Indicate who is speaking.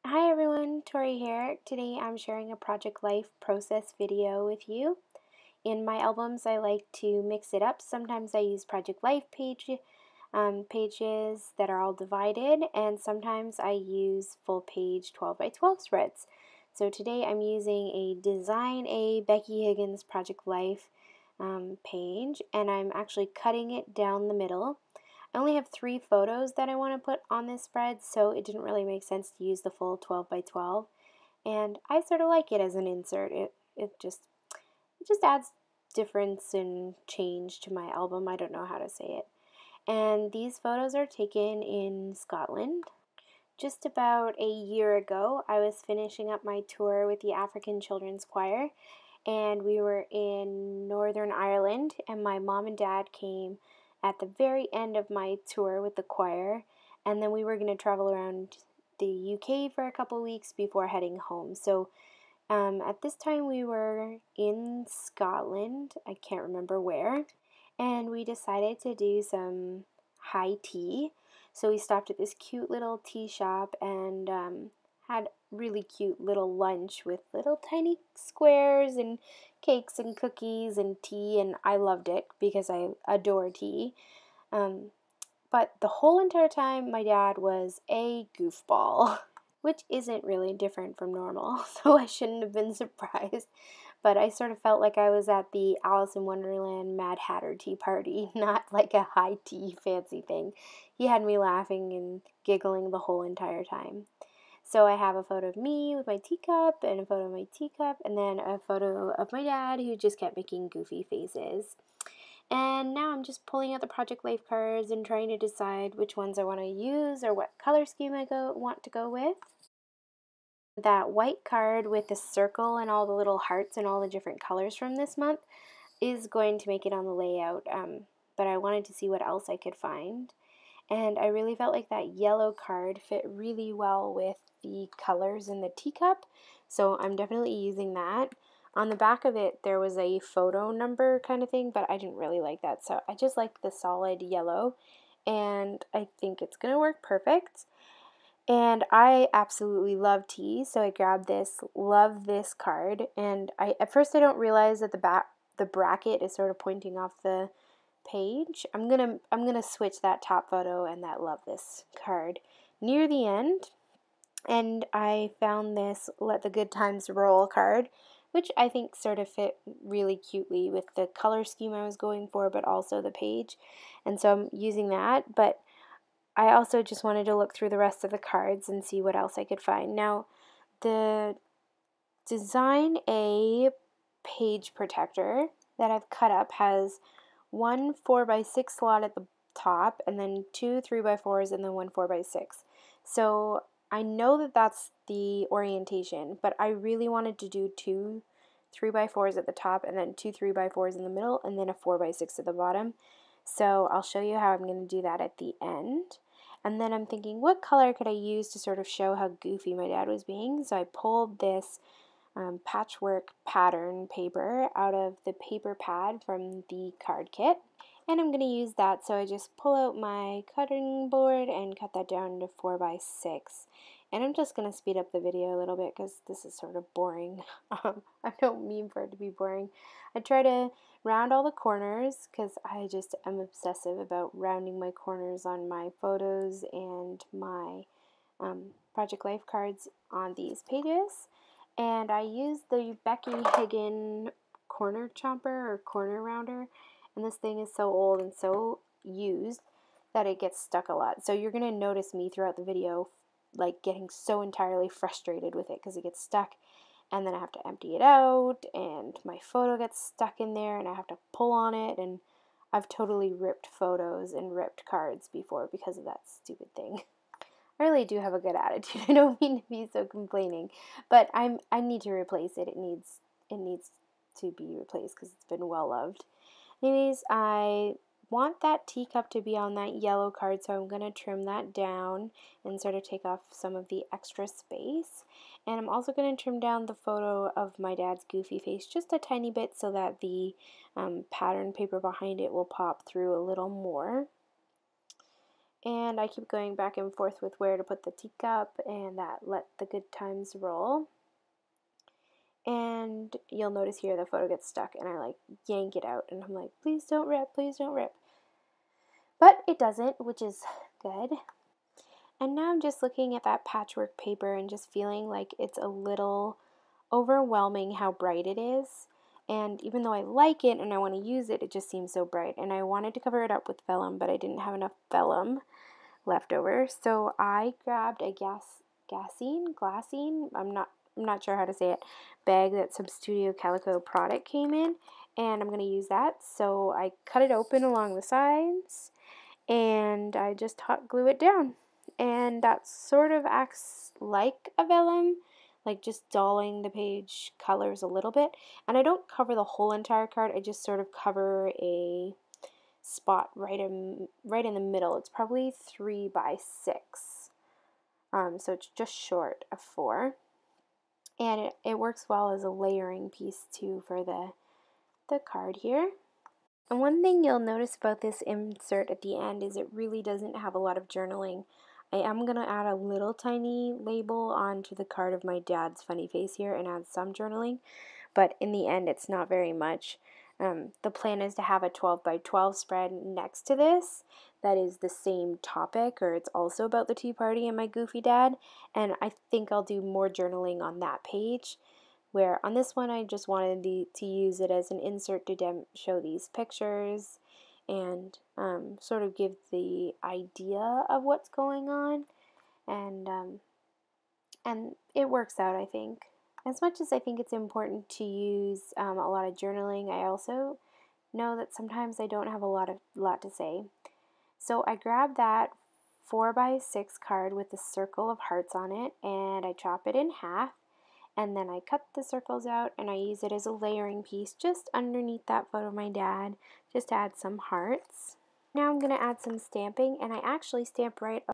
Speaker 1: Hi everyone, Tori here. Today I'm sharing a Project Life process video with you. In my albums, I like to mix it up. Sometimes I use Project Life pages that are all divided, and sometimes I use full page 12 by 12 spreads. So today I'm using a Design A Becky Higgins Project Life page, and I'm actually cutting it down the middle. I only have 3 photos that I want to put on this spread, so it didn't really make sense to use the full 12 by 12. And I sort of like it as an insert. It just adds difference and change to my album. I don't know how to say it. And these photos are taken in Scotland. Just about a year ago, I was finishing up my tour with the African Children's Choir, and we were in Northern Ireland, and my mom and dad came at the very end of my tour with the choir, and then we were going to travel around the UK for a couple weeks before heading home. So at this time we were in Scotland, I can't remember where, and we decided to do some high tea. So we stopped at this cute little tea shop and had really cute little lunch with little tiny squares and cakes and cookies and tea, and I loved it because I adore tea. Um, but the whole entire time, my dad was a goofball, which isn't really different from normal, so I shouldn't have been surprised. But I sort of felt like I was at the Alice in Wonderland Mad Hatter tea party, not like a high tea fancy thing. He had me laughing and giggling the whole entire time. So I have a photo of me with my teacup and a photo of my teacup and then a photo of my dad who just kept making goofy faces. And now I'm just pulling out the Project Life cards and trying to decide which ones I want to use or what color scheme I want to go with. That white card with the circle and all the little hearts and all the different colors from this month is going to make it on the layout, but I wanted to see what else I could find. And I really felt like that yellow card fit really well with the colors in the teacup, so I'm definitely using that. On the back of it, there was a photo number kind of thing, but I didn't really like that, so I just like the solid yellow, and I think it's going to work perfect. And I absolutely love tea, so I grabbed this love this card, and at first I don't realize that the bracket is sort of pointing off the page. I'm gonna switch that top photo and that love this card near the end, and I found this let the good times roll card, which I think sort of fit really cutely with the color scheme I was going for, but also the page, and so I'm using that. But I also just wanted to look through the rest of the cards and see what else I could find. Now, the Design A page protector that I've cut up has one 4x6 slot at the top and then two 3x4s and then one 4x6. So I know that that's the orientation, but I really wanted to do two 3x4s at the top and then two 3x4s in the middle and then a 4x6 at the bottom. So I'll show you how I'm going to do that at the end. And then I'm thinking, what color could I use to sort of show how goofy my dad was being? So I pulled this patchwork pattern paper out of the paper pad from the card kit. And I'm going to use that, so I just pull out my cutting board and cut that down to 4x6. And I'm just going to speed up the video a little bit because this is sort of boring. I don't mean for it to be boring. I try to round all the corners because I just am obsessive about rounding my corners on my photos and my Project Life cards on these pages. And I used the Becky Higgin corner chomper or corner rounder, and this thing is so old and so used that it gets stuck a lot. So you're going to notice me throughout the video like getting so entirely frustrated with it because it gets stuck, and then I have to empty it out and my photo gets stuck in there and I have to pull on it, and I've totally ripped photos and ripped cards before because of that stupid thing. I really do have a good attitude. I don't mean to be so complaining, but I need to replace it. It needs to be replaced because it's been well loved. Anyways, I want that teacup to be on that yellow card, so I'm going to trim that down and sort of take off some of the extra space. And I'm also going to trim down the photo of my dad's goofy face just a tiny bit so that the pattern paper behind it will pop through a little more. And I keep going back and forth with where to put the teacup, and that let the good times roll. And you'll notice here the photo gets stuck, and I like yank it out, and I'm like, please don't rip, please don't rip. But it doesn't, which is good. And now I'm just looking at that patchwork paper and just feeling like it's a little overwhelming how bright it is. And even though I like it and I want to use it, it just seems so bright. And I wanted to cover it up with vellum, but I didn't have enough vellum left over. So I grabbed a glassine, I'm not sure how to say it, bag that some Studio Calico product came in, and I'm going to use that. So I cut it open along the sides, and I just hot glue it down. And that sort of acts like a vellum, like just dulling the page colors a little bit. And I don't cover the whole entire card, I just sort of cover a spot right in the middle. It's probably 3 by 6. So it's just short of 4. And it works well as a layering piece too for the card here. And one thing you'll notice about this insert at the end is it really doesn't have a lot of journaling. I am going to add a little tiny label onto the card of my dad's funny face here and add some journaling, but in the end it's not very much. The plan is to have a 12 by 12 spread next to this that is the same topic, or it's also about the Tea Party and my goofy dad, and I think I'll do more journaling on that page, where on this one I just wanted to use it as an insert to show these pictures and sort of give the idea of what's going on, and it works out, I think. As much as I think it's important to use a lot of journaling, I also know that sometimes I don't have a lot to say. So I grabbed that 4 by 6 card with a circle of hearts on it, and I chop it in half, and then I cut the circles out, and I use it as a layering piece just underneath that photo of my dad, just to add some hearts. Now I'm going to add some stamping, and I actually stamp right